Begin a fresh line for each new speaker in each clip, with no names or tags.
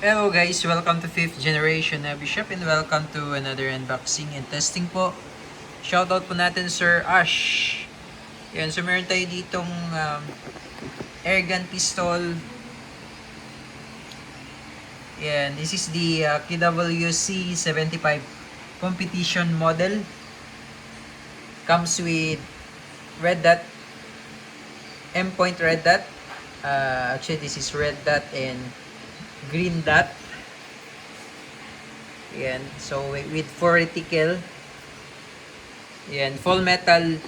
Hello guys, welcome to 5th generation na Bishop and welcome to another unboxing and testing po. Shoutout po natin Sir Ash. Yan, so meron tayo ditong airgun pistol. Yan, this is the KWC 75 competition model. Comes with red dot, M-point red dot. Actually, this is red dot and green dot. Yan. So, with 4 reticle. Yan. Full metal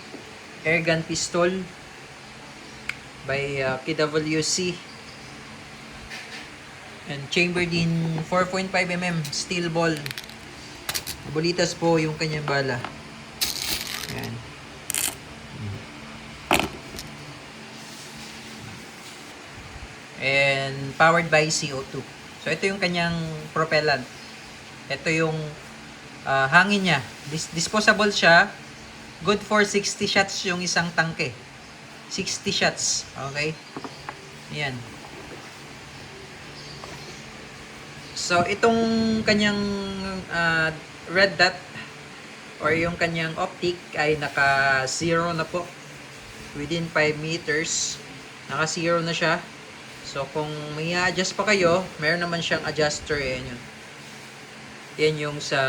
airgun pistol by KWC. And chambered in 4.5mm steel ball. Bulitas po yung kanyang bala. Yan. And powered by CO2. So ito yung kanyang propellant. Ito yung hangin niya. Disposable siya. Good for 60 shots yung isang tangke. 60 shots. Okay? Yan. So itong kanyang red dot or yung kanyang optic ay naka 0 na po. Within 5 meters. Naka 0 na siya. So, kung may adjust pa kayo, meron naman siyang adjuster. Yan yun. Yan yung sa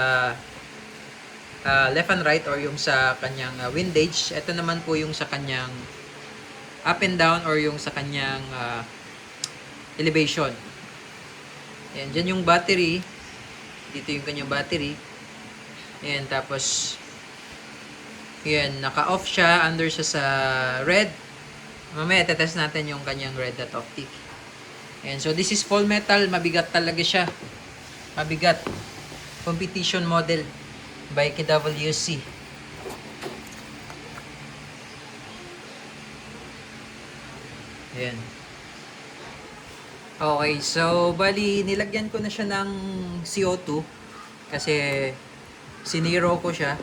left and right or yung sa kanyang windage. Ito naman po yung sa kanyang up and down or yung sa kanyang elevation. Yan. Dyan yung battery. Dito yung kanyang battery. Yan. Tapos, yan. Naka-off siya. Under siya sa red. Mamaya, tetest natin yung kanyang red dot optic. And so this is full metal, mabigat talaga siya. Mabigat. Competition model by KWC. Ayan. Okay, so bali nilagyan ko na siya ng CO2 kasi siniro ko siya.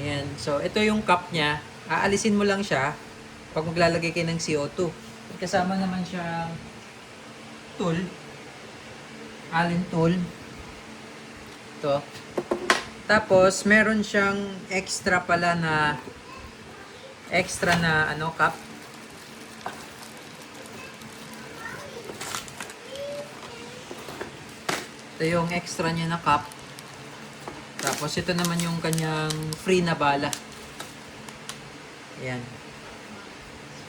Ayan, so ito yung cup niya. Aalisin mo lang siya pag maglalagay kayo ng CO2. Kasama naman siyang tool, Allen tool. Ito. Tapos meron siyang extra pala na cup. Ito yung extra niya na cup. Tapos ito naman yung kanyang free na bala. Ayan.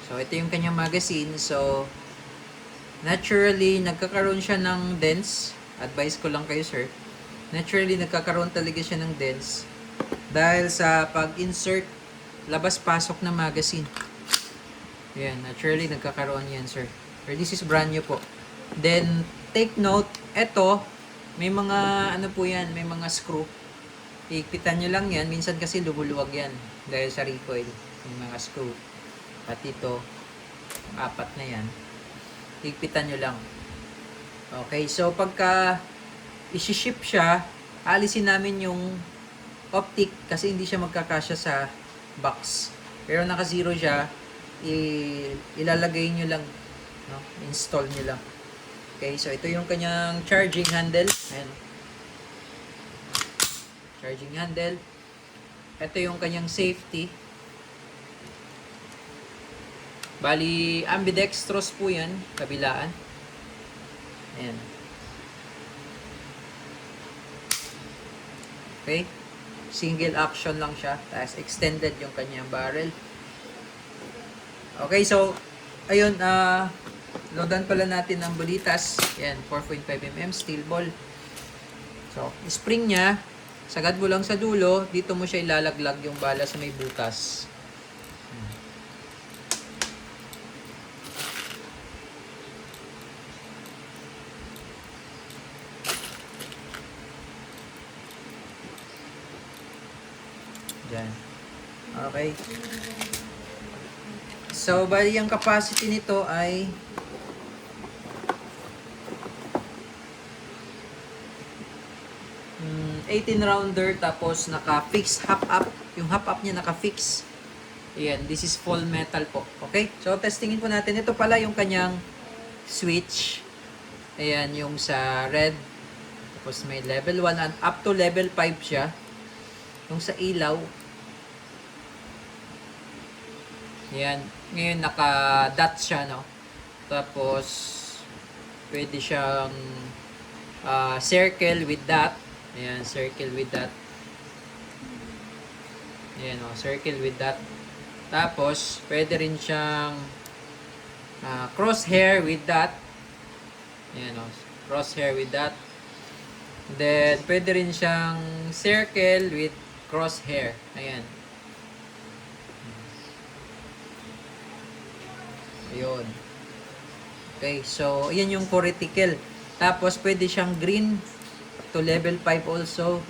So ito yung kanyang magazine. So naturally, nagkakaroon siya ng dents. Advice ko lang kayo, sir. Naturally, nagkakaroon talaga siya ng dents. Dahil sa pag-insert, labas-pasok na magazine. Yan, naturally, nagkakaroon yan, sir. Or this is brand new po. Then, take note, eto, may mga, po yan, may mga screw. Iikpitan nyo lang yan. Minsan kasi lumuluwag yan. Dahil sa recoil. Yung mga screw. At ito, 4 na yan. Higpitan nyo lang. Okay, so pagka isi-ship siya, alisin namin yung optic kasi hindi siya magkakasya sa box. Pero naka-0 siya, ilalagay nyo lang, no? Install nyo lang. Okay, so ito yung kanyang charging handle. Ayan. Charging handle. Ito yung kanyang safety. Bali, ambidextrous po yan, kabilaan. Ayan. Okay. Single action lang siya. Tapos extended yung kanyang barrel. Okay, so, ayun, loadan pala natin ng bulitas. Ayan, 4.5mm steel ball. So, spring niya, sagad mo lang sa dulo, dito mo siya ilalaglag yung bala sa may butas. Diyan. Okay. So, bali ang capacity nito ay 18 rounder tapos naka-fix half up. Yung half up niya naka-fix. Ayan, this is full metal po. Okay? So, testingin po natin. Ito pala yung kanyang switch. Ayan, yung sa red. Tapos may level 1 and up to level 5 siya. Yung sa ilaw. Ayan. Ngayon naka-dot siya, no? Tapos, pwede siyang circle with dot. Ayan, circle with dot. Ayan, o, circle with dot. Tapos, pwede rin siyang crosshair with dot. Ayan, o, crosshair with dot. Then, pwede rin siyang circle with crosshair. Ayan. Ayun. Okay, so, ayan yung cortical. Tapos, pwede siyang green to level 5 also.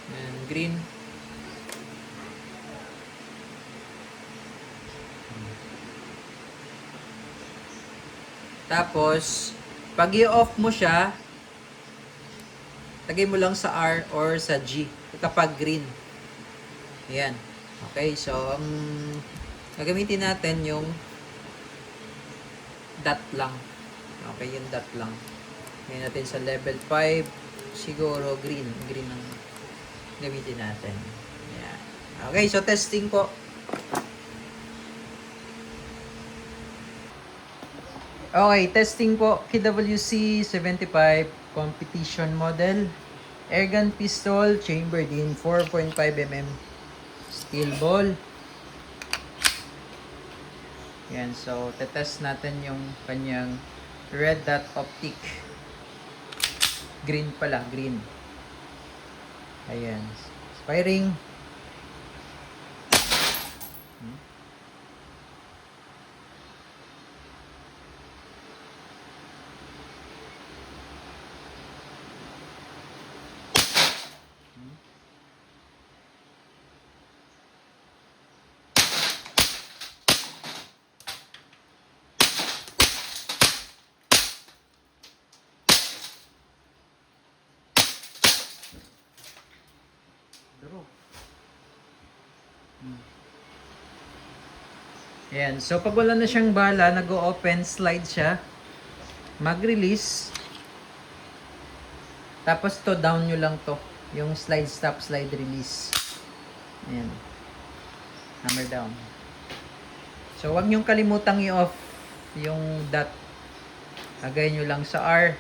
Ayan, green. Tapos, pag i-off mo siya, lagay mo lang sa R or sa G kapag green. Ayan. Okay, so, gagamitin natin yung dot lang. Okay, yung dot lang. Ngayon natin sa level 5, siguro green. Green ang gamitin natin. Ayan. Okay, so testing po. Okay, testing po. KWC 75 competition model. Airgun pistol, chambered in 4.5mm steel ball. Yan, so tetest natin yung kanyang red dot optic. Green pala, green. Ayan. Firing. Ayan. So, pag wala na siyang bala, nag-o-open, slide siya. Mag-release. Tapos to, down nyo lang to. Yung slide, stop, slide, release. Ayan. Hammer down. So, wag nyong kalimutang i-off yung dot. Lagay nyo lang sa R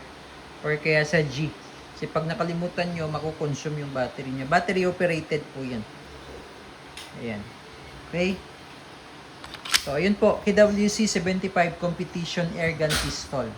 or kaya sa G. Kasi pag nakalimutan nyo, makukonsume yung battery niya. Battery operated po yan. Ayan. Okay? So, ayun po, KWC 75 Competition Airgun Pistol.